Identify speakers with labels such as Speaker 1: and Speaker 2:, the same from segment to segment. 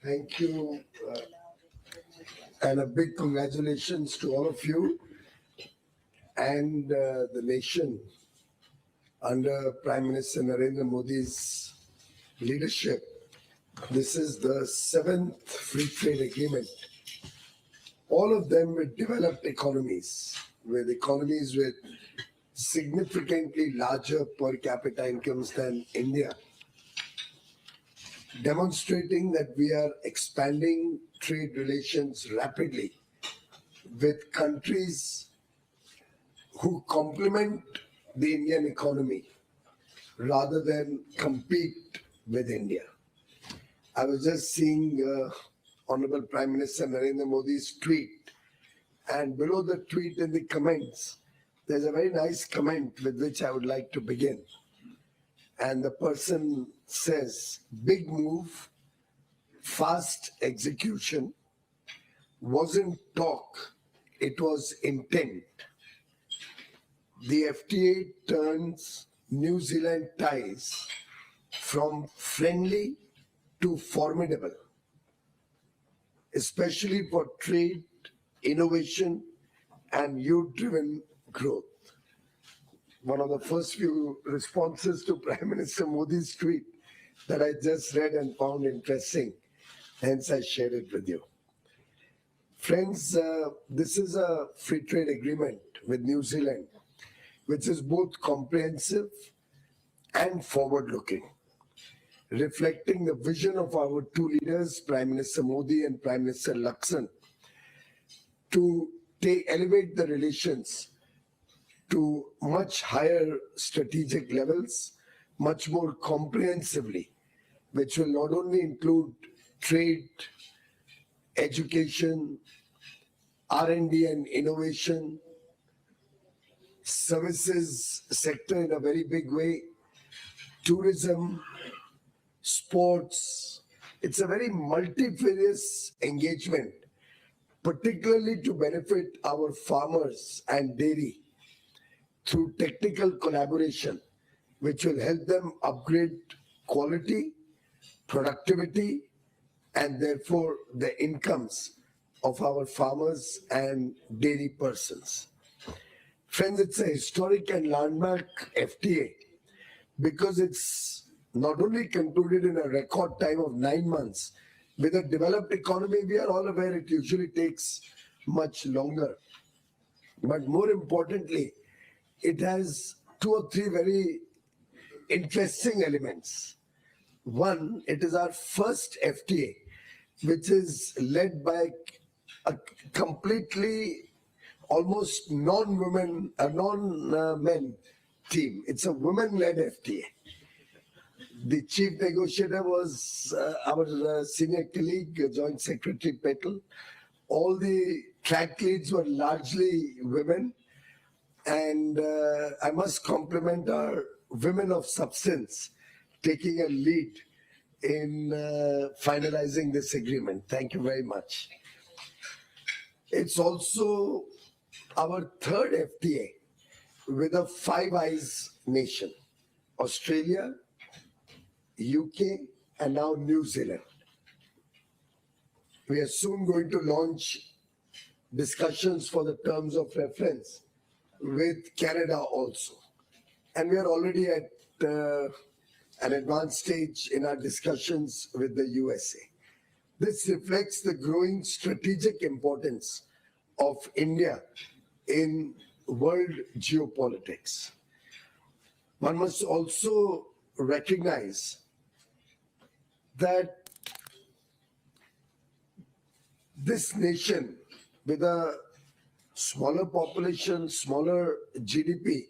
Speaker 1: Thank you, and a big congratulations to all of you and the nation under Prime Minister Narendra Modi's leadership. This is the seventh free trade agreement, all of them with developed economies, with significantly larger per capita incomes than India, demonstrating that we are expanding trade relations rapidly with countries who complement the Indian economy rather than compete with India. I was just seeing Honorable Prime Minister Narendra Modi's tweet, and below the tweet in the comments, there's a very nice comment with which I would like to begin. And the person says, big move, fast execution, wasn't talk, it was intent. The FTA turns New Zealand ties from friendly to formidable, especially for trade, innovation, and youth-driven growth. One of the first few responses to Prime Minister Modi's tweet that I just read and found interesting, hence I shared it with you. Friends, this is a free trade agreement with New Zealand, which is both comprehensive and forward-looking, reflecting the vision of our two leaders, Prime Minister Modi and Prime Minister Luxon, to elevate the relations to much higher strategic levels, much more comprehensively, which will not only include trade, education, R&D and innovation, services sector in a very big way, tourism, sports. It's a very multifarious engagement, particularly to benefit our farmers and dairy through technical collaboration, which will help them upgrade quality, productivity, and therefore the incomes of our farmers and dairy persons. Friends, it's a historic and landmark FTA because it's not only concluded in a record time of 9 months. With a developed economy, we are all aware it usually takes much longer. But more importantly, it has 2 or 3 very interesting elements. One, it is our first FTA, which is led by a completely almost non-men team. It's a women-led FTA. The chief negotiator was our senior colleague, Joint Secretary Petal. All the track leads were largely women. And I must compliment our women of substance taking a lead in finalizing this agreement. Thank you very much. It's also our third FTA with a Five Eyes nation, Australia, UK, and now New Zealand. We are soon going to launch discussions for the terms of reference with Canada also. And we are already at an advanced stage in our discussions with the USA. This reflects the growing strategic importance of India in world geopolitics. One must also recognize that this nation with a smaller population, smaller GDP,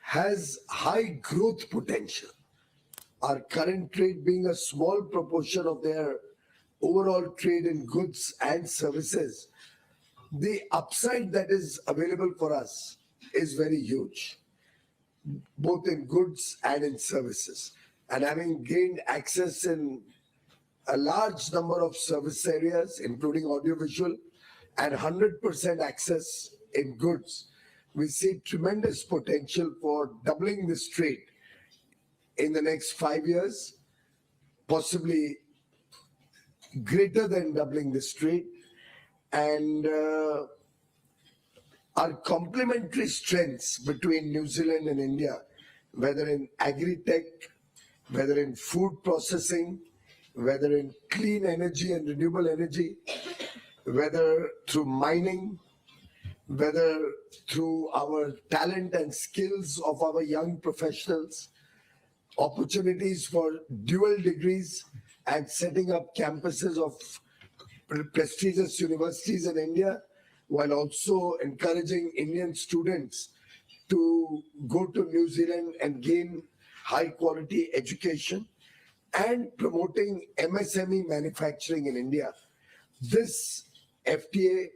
Speaker 1: has high growth potential. Our current trade being a small proportion of their overall trade in goods and services, the upside that is available for us is very huge, both in goods and in services. And having gained access in a large number of service areas, including audiovisual, and 100% access in goods, we see tremendous potential for doubling this trade in the next 5 years, possibly greater than doubling this trade, and our complementary strengths between New Zealand and India, whether in agri-tech, whether in food processing, whether in clean energy and renewable energy, whether through mining, whether through our talent and skills of our young professionals, opportunities for dual degrees and setting up campuses of prestigious universities in India, while also encouraging Indian students to go to New Zealand and gain high quality education, and promoting MSME manufacturing in India. This FTA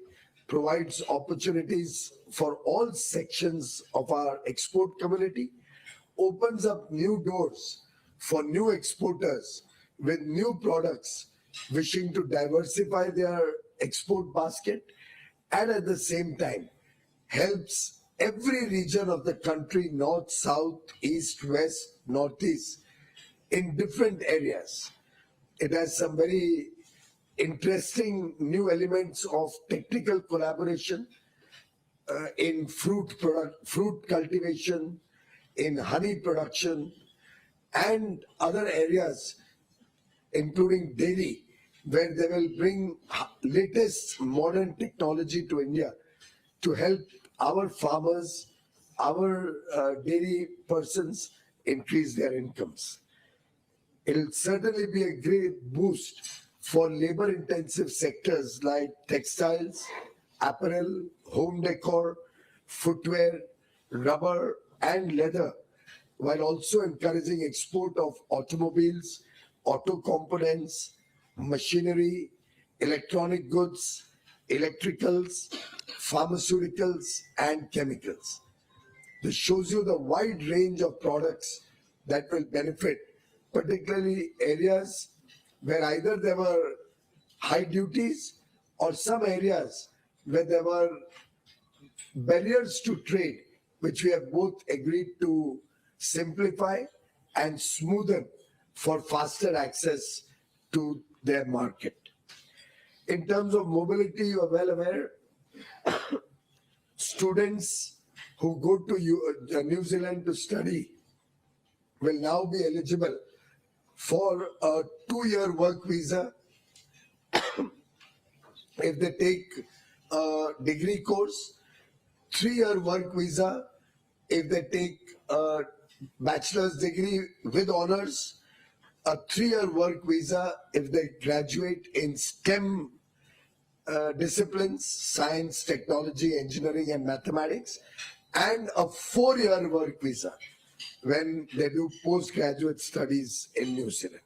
Speaker 1: provides opportunities for all sections of our export community, opens up new doors for new exporters with new products wishing to diversify their export basket, and at the same time helps every region of the country, north, south, east, west, northeast, in different areas. It has some very interesting new elements of technical collaboration in fruit cultivation, in honey production, and other areas, including dairy, where they will bring latest modern technology to India to help our farmers, our dairy persons increase their incomes. It'll certainly be a great boost for labor-intensive sectors like textiles, apparel, home decor, footwear, rubber, and leather, while also encouraging export of automobiles, auto components, machinery, electronic goods, electricals, pharmaceuticals, and chemicals. This shows you the wide range of products that will benefit, particularly areas where either there were high duties or some areas where there were barriers to trade, which we have both agreed to simplify and smoothen for faster access to their market. In terms of mobility, you are well aware, students who go to New Zealand to study will now be eligible for a 2-year work visa if they take a degree course, 3-year work visa if they take a bachelor's degree with honors, a 3-year work visa if they graduate in STEM disciplines, science, technology, engineering, and mathematics, and a 4-year work visa when they do postgraduate studies in New Zealand.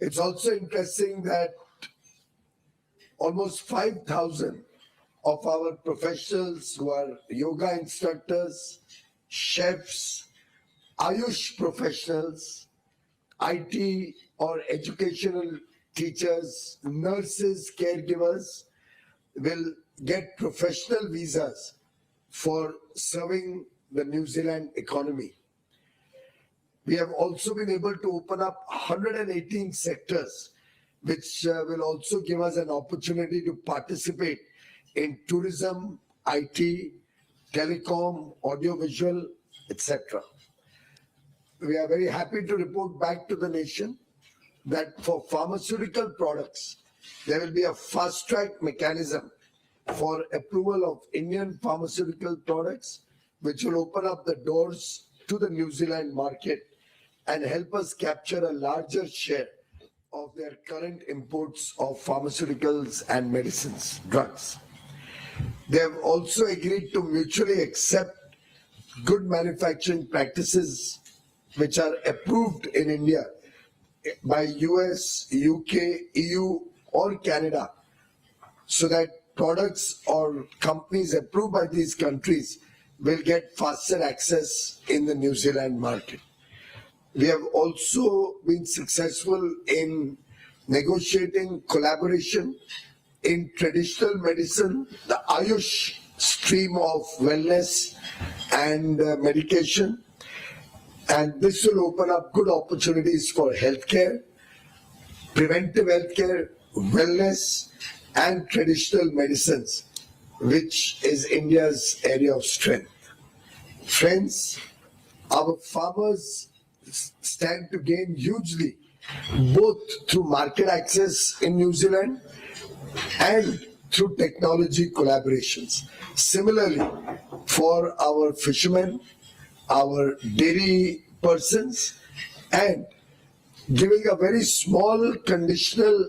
Speaker 1: It's also interesting that almost 5,000 of our professionals who are yoga instructors, chefs, Ayush professionals, IT or educational teachers, nurses, caregivers will get professional visas for serving the New Zealand economy. We have also been able to open up 118 sectors, which will also give us an opportunity to participate in tourism, IT, telecom, audiovisual, etc. We are very happy to report back to the nation that for pharmaceutical products, there will be a fast-track mechanism for approval of Indian pharmaceutical products, which will open up the doors to the New Zealand market and help us capture a larger share of their current imports of pharmaceuticals and medicines, drugs. They have also agreed to mutually accept good manufacturing practices which are approved in India by US, UK, EU, or Canada, so that products or companies approved by these countries will get faster access in the New Zealand market. We have also been successful in negotiating collaboration in traditional medicine, the Ayush stream of wellness and medication, and this will open up good opportunities for healthcare. preventive healthcare, wellness, and traditional medicines, which is India's area of strength. Friends, our farmers stand to gain hugely, both through market access in New Zealand and through technology collaborations. Similarly, for our fishermen, our dairy persons, and giving a very small conditional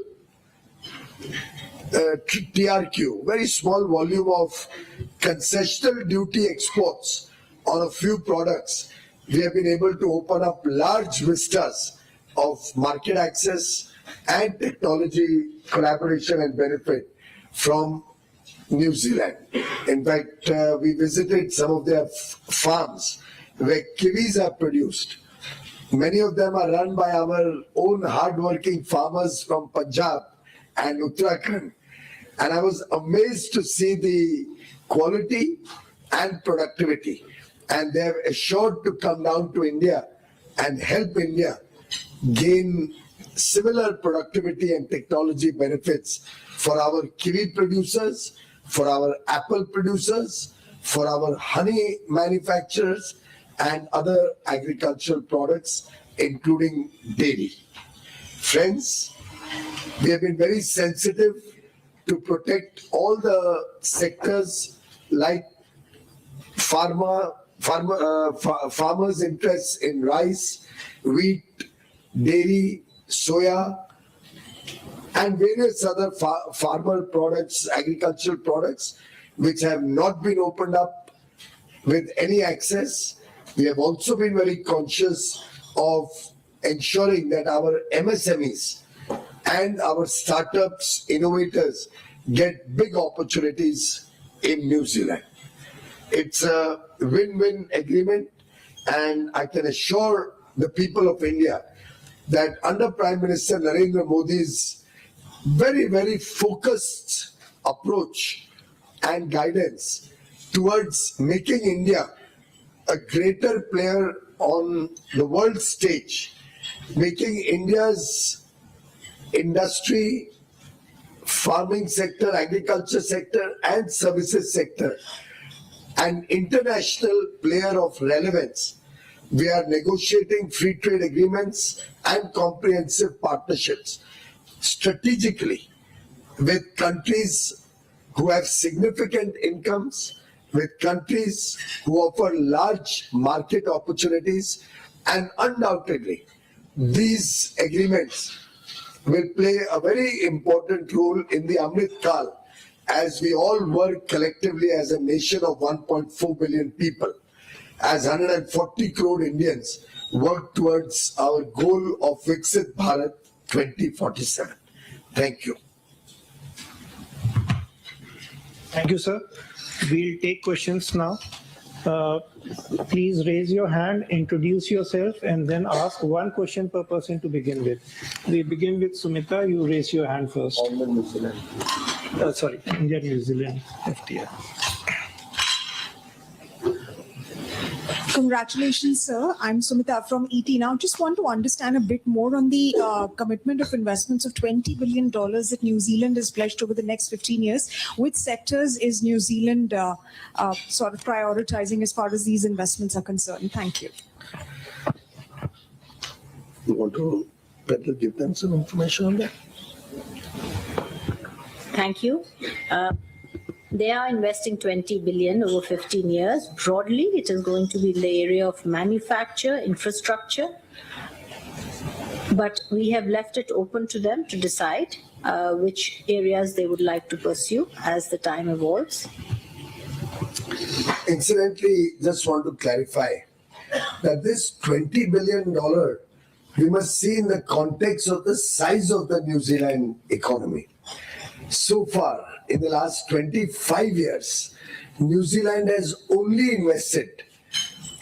Speaker 1: TRQ, very small volume of concessional duty exports on a few products, we have been able to open up large vistas of market access and technology collaboration and benefit from New Zealand. In fact, we visited some of their farms where kiwis are produced. Many of them are run by our own hardworking farmers from Punjab and Uttarakhand. And I was amazed to see the quality and productivity. And they have assured to come down to India and help India gain similar productivity and technology benefits for our kiwi producers, for our apple producers, for our honey manufacturers, and other agricultural products, including dairy. Friends, we have been very sensitive to protect all the sectors like farmers' interests in rice, wheat, dairy, soya, and various other farmer products, agricultural products, which have not been opened up with any access. We have also been very conscious of ensuring that our MSMEs and our startups, innovators get big opportunities in New Zealand. It's a win-win agreement, and I can assure the people of India that under Prime Minister Narendra Modi's very, very focused approach and guidance towards making India a greater player on the world stage, making India's industry, farming sector, agriculture sector, and services sector an international player of relevance. We are negotiating free trade agreements and comprehensive partnerships strategically with countries who have significant incomes, with countries who offer large market opportunities, and undoubtedly these agreements will play a very important role in the Amrit Kal as we all work collectively as a nation of 1.4 billion people, as 140 crore Indians work towards our goal of Viksit Bharat 2047. Thank you.
Speaker 2: Thank you, sir. We'll take questions now. Please raise your hand, introduce yourself, and then ask one question per person to begin with. We begin with Sumita. You raise your hand first. Sorry, India-New Zealand FTA.
Speaker 3: Congratulations, sir. I'm Sumita from ET. Now, just want to understand a bit more on the commitment of investments of $20 billion that New Zealand has pledged over the next 15 years. Which sectors is New Zealand sort of prioritizing as far as these investments are concerned? Thank you.
Speaker 1: You want to better give them some information on that?
Speaker 4: Thank you. They are investing 20 billion over 15 years. Broadly, it is going to be in the area of manufacture, infrastructure, but we have left it open to them to decide which areas they would like to pursue as the time evolves.
Speaker 1: Incidentally, just want to clarify that this $20 billion, we must see in the context of the size of the New Zealand economy. So far, in the last 25 years, New Zealand has only invested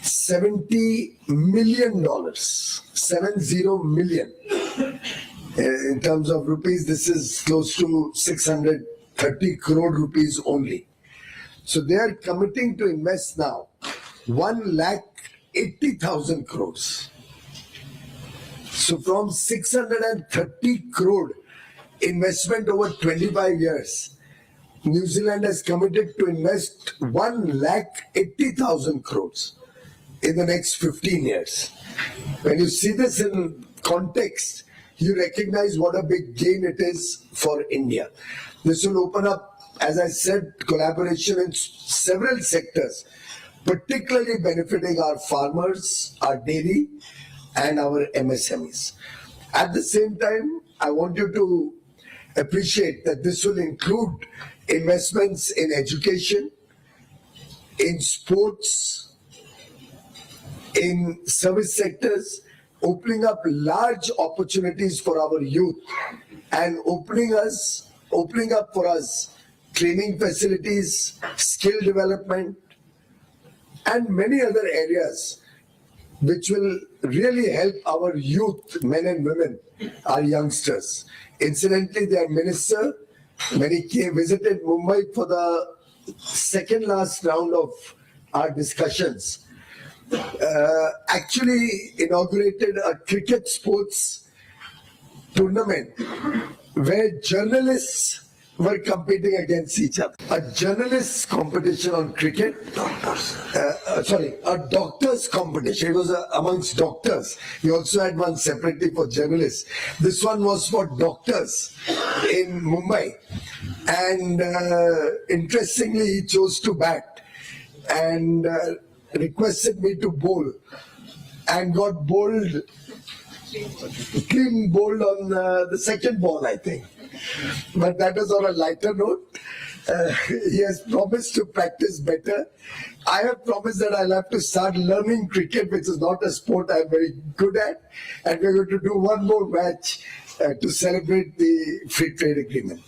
Speaker 1: $70 million, 70 million. In terms of rupees, this is close to 630 crore rupees only. So they are committing to invest now 1,80,000 crores. So from 630 crore investment over 25 years, New Zealand has committed to invest 1,80,000 crores in the next 15 years. When you see this in context, you recognize what a big gain it is for India. This will open up, as I said, collaboration in several sectors, particularly benefiting our farmers, our dairy, and our MSMEs. At the same time, I want you to appreciate that this will include investments in education, in sports, in service sectors, opening up large opportunities for our youth and opening up for us training facilities, skill development, and many other areas which will really help our youth, men and women, our youngsters. Incidentally, their minister, when he visited Mumbai for the second last round of our discussions, actually inaugurated a cricket sports tournament where journalists were competing against each other. A journalists competition on cricket, a doctors competition. It was amongst doctors. We also had one separately for journalists. This one was for doctors in Mumbai. And interestingly, he chose to bat and requested me to bowl and got bowled, clean bowled on the second ball, I think. But that was on a lighter note. He has promised to practice better. I have promised that I'll have to start learning cricket, which is not a sport I'm very good at. And we're going to do one more match to celebrate the free trade agreement.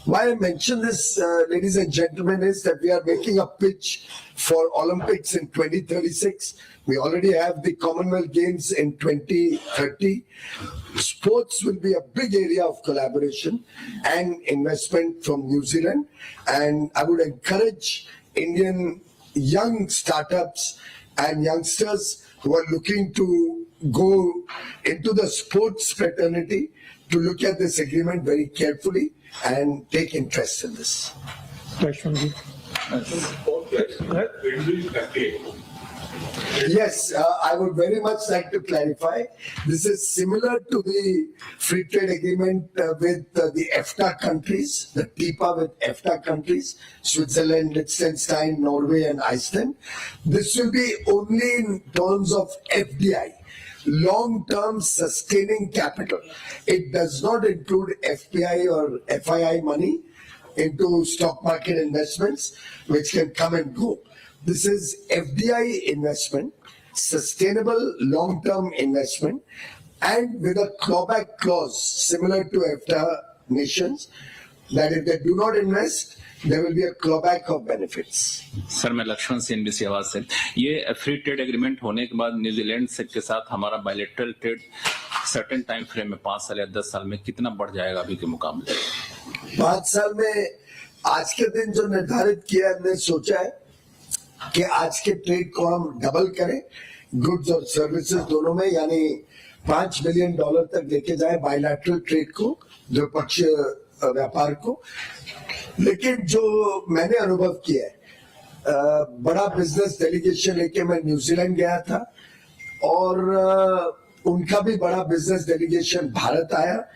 Speaker 1: Why I mention this, ladies and gentlemen, is that we are making a pitch for Olympics in 2036. We already have the Commonwealth Games in 2030. Sports will be a big area of collaboration and investment from New Zealand. And I would encourage Indian young startups and youngsters who are looking to go into the sports fraternity to look at this agreement very carefully and take interest in this. Yes, I would very much like to clarify. This is similar to the free trade agreement with the FTA countries, the TIPA with FTA countries, Switzerland, Liechtenstein, Norway, and Iceland. This will be only in terms of FDI. Long-term sustaining capital. It does not include FPI or FII money into stock market investments, which can come and go. This is FDI investment, sustainable long-term investment, and with a clawback clause similar to FTA nations, that if they do not invest, there will be a clawback of benefits.
Speaker 5: Sir मैं लक्ष्मण से NBC आवाज से ये free trade agreement होने के बाद New Zealand से के साथ हमारा bilateral trade certain time frame में 5 साल या 10 साल में कितना बढ़ जाएगा अभी के मुकाबले?
Speaker 1: 5 साल में आज के दिन जो निर्धारित किया हमने सोचा है कि आज के ट्रेड को हम डबल करें, गुड्स और सर्विसेज दोनों में, यानी $5 बिलियन तक लेके जाए बायलैटरल ट्रेड को, द्विपक्षीय व्यापार को। लेकिन जो मैंने अनुभव किया है, बड़ा बिजनेस डेलीगेशन लेके मैं न्यूजीलैंड गया था और उनका भी बड़ा बिजनेस डेलीगेशन भारत आया,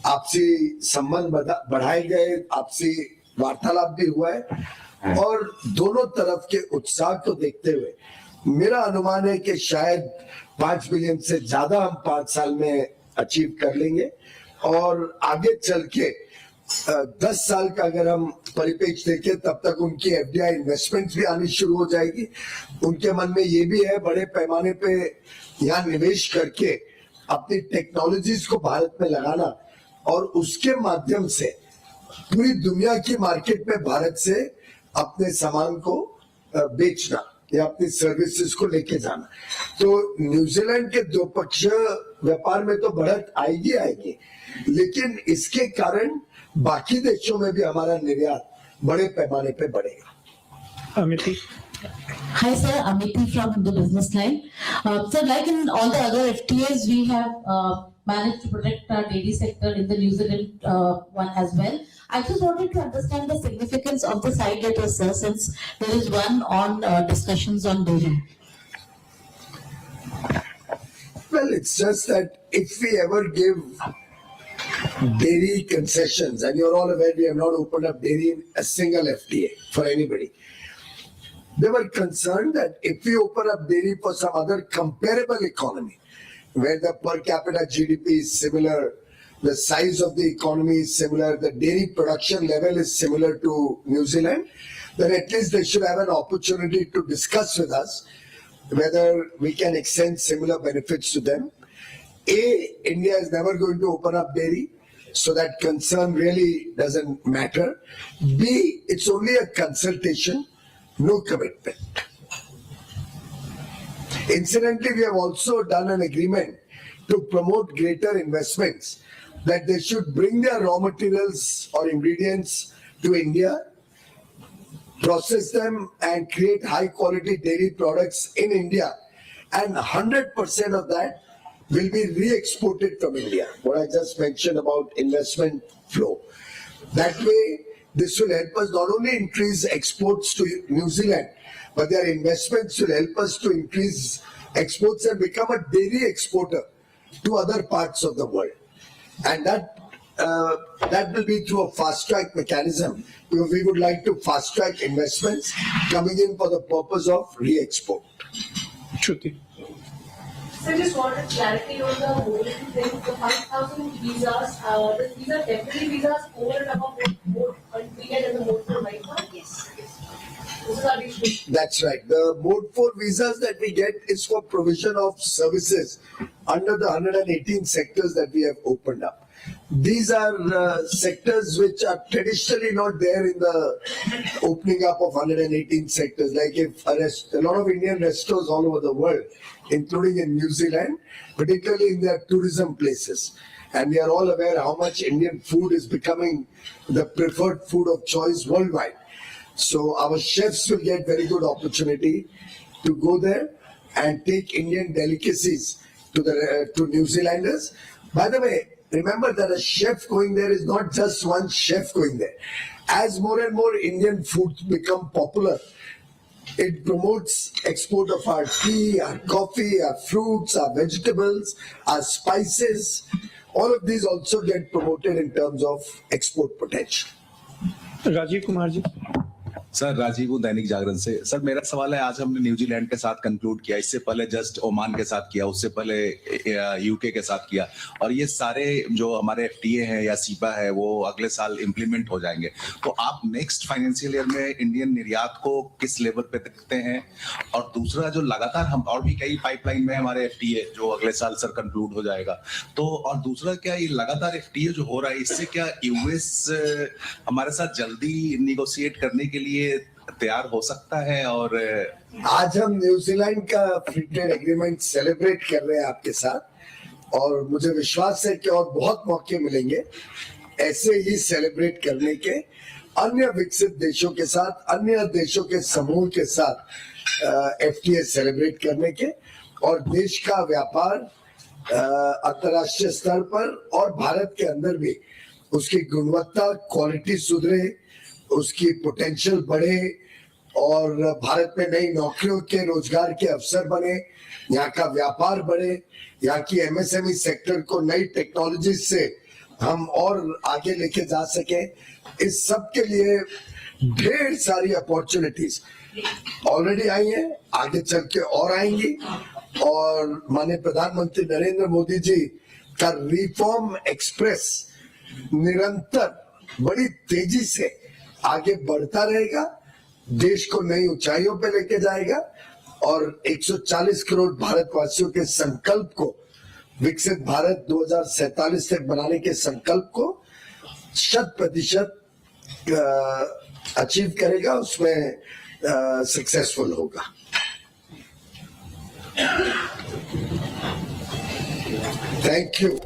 Speaker 1: आपसी संबंध बढ़ाए गए, आपसी वार्तालाप भी हुआ है और दोनों तरफ के उत्साह को देखते हुए मेरा अनुमान है कि शायद 5 बिलियन से ज्यादा हम 5 साल में अचीव कर लेंगे और आगे चल के 10 साल का अगर हम परिप्रेक्ष्य देखें तब तक उनकी एफडीआई इन्वेस्टमेंट्स भी आनी शुरू हो जाएगी। उनके मन में ये भी है बड़े पैमाने पे यहाँ निवेश करके अपनी टेक्नोलॉजीज को भारत में लगाना और उसके माध्यम से पूरी दुनिया की मार्केट में भारत से अपने सामान को बेचना या अपनी सर्विसेज को लेके जाना। तो न्यूजीलैंड के द्विपक्षीय व्यापार में तो बढ़त आएगी, लेकिन इसके कारण बाकी देशों में भी हमारा निर्यात बड़े पैमाने पे बढ़ेगा।
Speaker 2: Amit,
Speaker 6: Hi, sir. Amity from the Business Line. Sir, like in all the other FTAs, we have managed to protect our dairy sector in the New Zealand one as well. I just wanted to understand the significance of the side letter, sir, since there is one on discussions on dairy.
Speaker 1: Well, it's just that if we ever give dairy concessions, and you're all aware we have not opened up dairy in a single FTA for anybody. They were concerned that if we open up dairy for some other comparable economy, where the per capita GDP is similar, the size of the economy is similar, the dairy production level is similar to New Zealand, then at least they should have an opportunity to discuss with us whether we can extend similar benefits to them. A, India is never going to open up dairy, so that concern really doesn't matter. B, it's only a consultation, no commitment. Incidentally, we have also done an agreement to promote greater investments, that they should bring their raw materials or ingredients to India, process them and create high quality dairy products in India, and 100% of that will be re-exported from India. What I just mentioned about investment flow. That way, this will help us not only increase exports to New Zealand, but their investments will help us to increase exports and become a dairy exporter to other parts of the world. And that will be through a fast track mechanism, because we would like to fast track investments coming in for the purpose of re-export.
Speaker 2: Shruti.
Speaker 7: So I just wanted clarity on the mobility thing. The 5,000 visas, these are temporary visas over and above what we get in the mode 4 right now? Yes.
Speaker 1: That's right. The mode 4 visas that we get is for provision of services under the 118 sectors that we have opened up. These are sectors which are traditionally not there in the opening up of 118 sectors. Like if a lot of Indian restaurants all over the world, including in New Zealand, particularly in their tourism places. And we are all aware how much Indian food is becoming the preferred food of choice worldwide. So our chefs will get very good opportunity to go there and take Indian delicacies to New Zealanders. By the way, remember that a chef going there is not just one chef going there. As more and more Indian foods become popular, it promotes export of our tea, our coffee, our fruits, our vegetables, our spices. All of these also get promoted in terms of export potential.
Speaker 2: Rajiv Kumar ji.
Speaker 8: Sir Rajiv Dainik Jagran से। Sir मेरा सवाल है, आज हमने New Zealand के साथ conclude किया, इससे पहले जस्ट ओमान के साथ किया, उससे पहले यूके के साथ किया, और ये सारे जो हमारे एफटीए हैं या सीपा है वो अगले साल इंप्लीमेंट हो जाएंगे। तो आप नेक्स्ट फाइनेंशियल ईयर में इंडियन निर्यात को किस लेवल पे देखते हैं? और दूसरा, जो लगातार हम और भी कई पाइपलाइन में हमारे एफटीए जो अगले साल सर कंक्लूड हो जाएगा, तो और दूसरा क्या ये लगातार एफटीए जो हो रहा है, इससे क्या यूएस हमारे साथ जल्दी निगोशिएट करने के लिए तैयार हो सकता है? और
Speaker 1: आज हम न्यूजीलैंड का फ्री ट्रेड एग्रीमेंट सेलिब्रेट कर रहे हैं आपके साथ, और मुझे विश्वास है कि और बहुत मौके मिलेंगे ऐसे ही सेलिब्रेट करने के अन्य विकसित देशों के साथ, अन्य देशों के समूह के साथ एफटीए सेलिब्रेट करने के, और देश का व्यापार अंतर्राष्ट्रीय स्तर पर और भारत के अंदर भी उसकी गुणवत्ता, क्वालिटी सुधरे, उसकी पोटेंशियल बढ़े, और भारत में नई नौकरियों के, रोजगार के अवसर बने, यहाँ का व्यापार बढ़े, यहाँ की एमएसएमई सेक्टर को नई टेक्नोलॉजी से हम और आगे लेके जा सके। इस सब के लिए ढेर सारी अपॉर्चुनिटीज ऑलरेडी आई हैं, आगे चल के और आएंगी, और माननीय प्रधानमंत्री नरेंद्र मोदी जी का रिफॉर्म एक्सप्रेस निरंतर बड़ी तेजी से आगे बढ़ता रहेगा, देश को नई ऊंचाइयों पे लेके जाएगा, और 140 करोड़ भारतवासियों के संकल्प को, विकसित भारत 2047 तक बनाने के संकल्प को 100% अचीव करेगा, उसमें सक्सेसफुल होगा। Thank you.